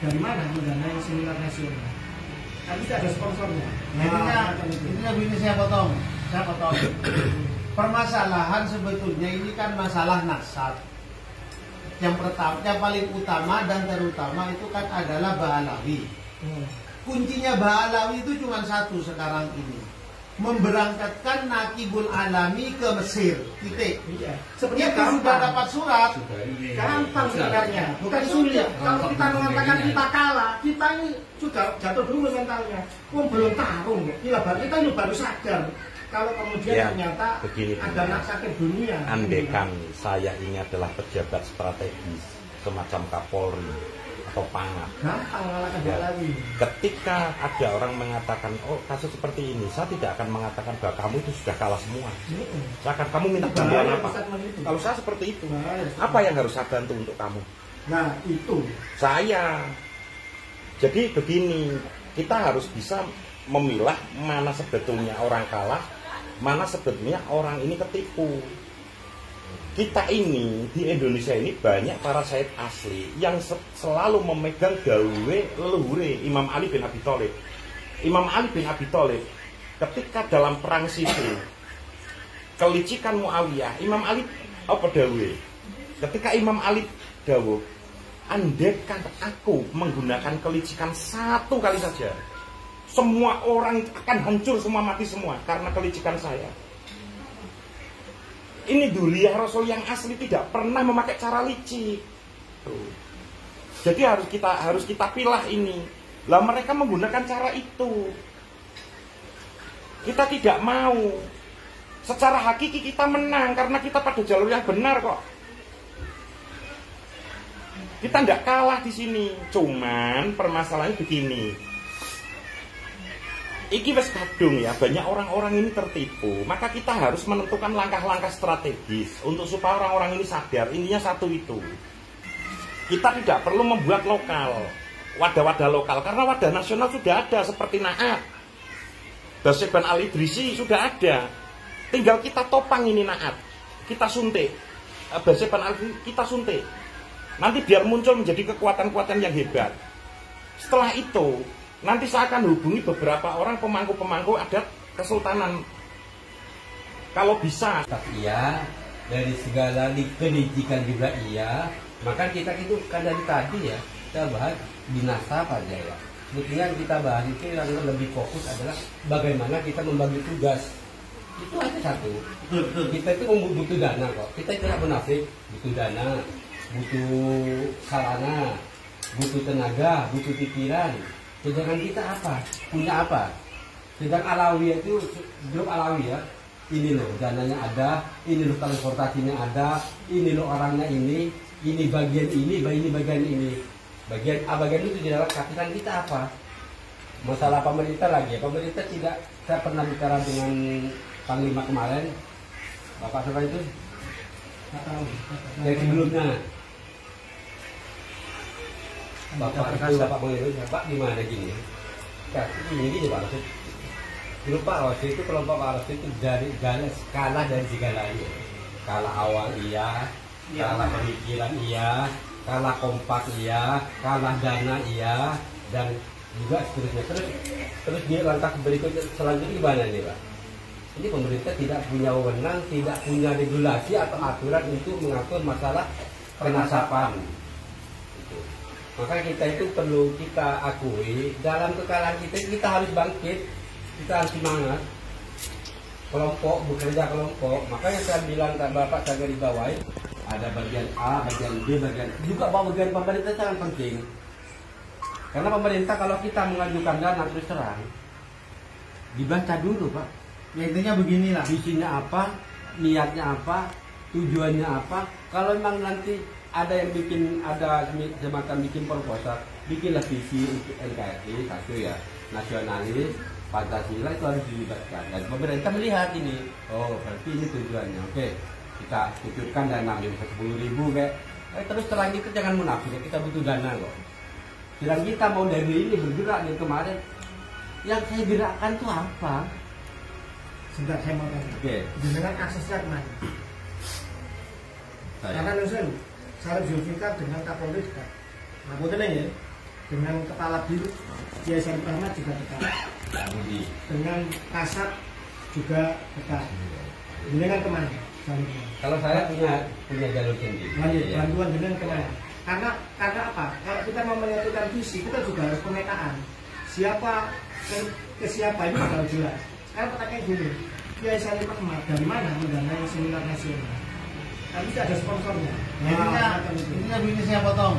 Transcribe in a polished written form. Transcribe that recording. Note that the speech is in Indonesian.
dari mana mendanai seminar nasional? Kan tidak ada sponsornya. Intinya begini, saya potong. Permasalahan sebetulnya ini kan masalah nasab. Yang pertama, yang paling utama dan terutama itu kan adalah Ba'alawi. Kuncinya Ba'alawi itu cuma satu sekarang ini, memberangkatkan Nakibul Alami ke Mesir. Titik. Iya. Sebenarnya itu sudah dapat surat. Gampang sebenarnya, bukan sulit. Kalau kita mengatakan kita kalah, kita ini sudah jatuh dulu mentalnya. Belum tarung, kita ini baru sadar. Kalau kemudian ya, ternyata begini, ada anak sakit dunia. Andekan saya ini adalah pejabat strategis semacam Kapolri atau Pangap. Gampang mengalahkan Ya. lagi. Ketika ada orang mengatakan, oh kasus seperti ini, saya tidak akan mengatakan bahwa kamu itu sudah kalah semua. Saya akan, kamu minta bantuan apa? Kalau saya seperti itu, apa yang harus saya bantu untuk kamu? Nah itu. Saya. Jadi begini, kita harus bisa memilah mana sebetulnya orang kalah, mana sebetulnya orang ini ketipu. Kita ini di Indonesia ini banyak para syahid asli yang selalu memegang dawe leluhure Imam Ali bin Abi Thalib. Imam Ali bin Abi Thalib ketika dalam perang Siffin kelicikan Muawiyah, Imam Ali apa dawe? Ketika Imam Ali dawuh, andaikan aku menggunakan kelicikan satu kali saja, semua orang akan hancur, semua mati semua karena kelicikan saya. Ini Duliyah Rasul yang asli tidak pernah memakai cara licik. Jadi harus kita pilah ini. Lah mereka menggunakan cara itu. Kita tidak mau. Secara hakiki kita menang karena kita pada jalur yang benar kok. Kita tidak kalah di sini. Cuman permasalahannya begini. Iki wes kadung ya, banyak orang-orang ini tertipu. Maka kita harus menentukan langkah-langkah strategis untuk supaya orang-orang ini sadar. Intinya satu itu. Kita tidak perlu membuat lokal, wadah-wadah lokal, karena wadah nasional sudah ada seperti Naat, Basyeban Al-Idrisi sudah ada. Tinggal kita topang ini Naat, kita suntik. Basyeban Al-Idrisi kita suntik. Nanti biar muncul menjadi kekuatan-kekuatan yang hebat. Setelah itu nanti saya akan hubungi beberapa orang pemangku-pemangku adat Kesultanan. Kalau bisa. Iya, dari segala pendidikan juga iya. Maka kita itu kan dari tadi ya, kita bahas dinasab aja ya. Sebetulnya kita bahas itu yang lebih fokus adalah bagaimana kita membagi tugas. Itu aja satu. Kita itu butuh dana kok. Kita tidak munafik, butuh dana, butuh sarana, butuh tenaga, butuh pikiran. Sedangkan kita apa? Punya apa? Sedang Alawiyah itu grup Alawiyah, ini loh dananya ada, ini loh transportasinya ada, ini loh orangnya ini bagian ini bagian ini. Bagian itu tidak lengkap. Dan kita apa? Masalah pemerintah lagi ya. Pemerintah tidak, saya pernah bicara dengan Panglima kemarin, Bapak siapa itu? Dari sebelumnya. Bapak itu Bapak Panglima, Bapak gimana gini? Ini gini Pak Rasid. Dulu Pak Rasid itu kelompok Pak Rasid itu dari kalah dari segalanya. Kalah awal iya, kalah pemikiran iya, kalah kompak iya, kalah dana iya, dan juga seterusnya. Terus di langkah berikutnya selanjutnya gimana nih Pak? Ini pemerintah tidak punya wewenang, tidak punya regulasi atau aturan untuk mengatur masalah penasapan. Maka kita itu perlu kita akui dalam kekalahan kita harus bangkit, kita harus semangat. Kelompok bekerja kelompok. Maka yang saya bilang ke Bapak saya garis bawahi, ada bagian A, bagian B, bagian juga bagian pemerintah sangat penting. Karena pemerintah kalau kita mengajukan dana terus terang, dibaca dulu Pak. Ya intinya beginilah. Visinya apa, niatnya apa, tujuannya apa. Kalau memang nanti ada yang ada semacam bikin proposal, bikinlah visi untuk NKRI satu ya, nasionalis, Pancasila itu harus dilibatkan. Dan pemerintah melihat ini, oh berarti ini tujuannya. Oke, kita kucurkan dana bisa 10.000 kayak. Terus terang itu jangan munafik, kita butuh dana kok. Sedang kita mau dari ini bergerak dari kemarin, yang saya gerakkan tuh apa? Sebentar saya mau tanya. Oke. Dengan aksesnya kemana? Karena Nusren Syarif Zulfikar dengan Kapolri dekat. Nah, betul ya. dengan Kepala BIR Kiai Syarif Rahmat juga dekat, dengan Kasat juga dekat. Jenengan kemana? Kalau saya punya jalur sendiri. Bantuan jenengan kemana? Karena apa? Kalau kita mau menyatukan visi, kita juga harus pemetaan. Siapa ke siapa itu harus jelas. Sekarang pertanyaan gini, Kiai Syarif Rahmat dari mana mendanai seminar nasional? Tapi tidak ada sponsornya. Ini begini saya potong.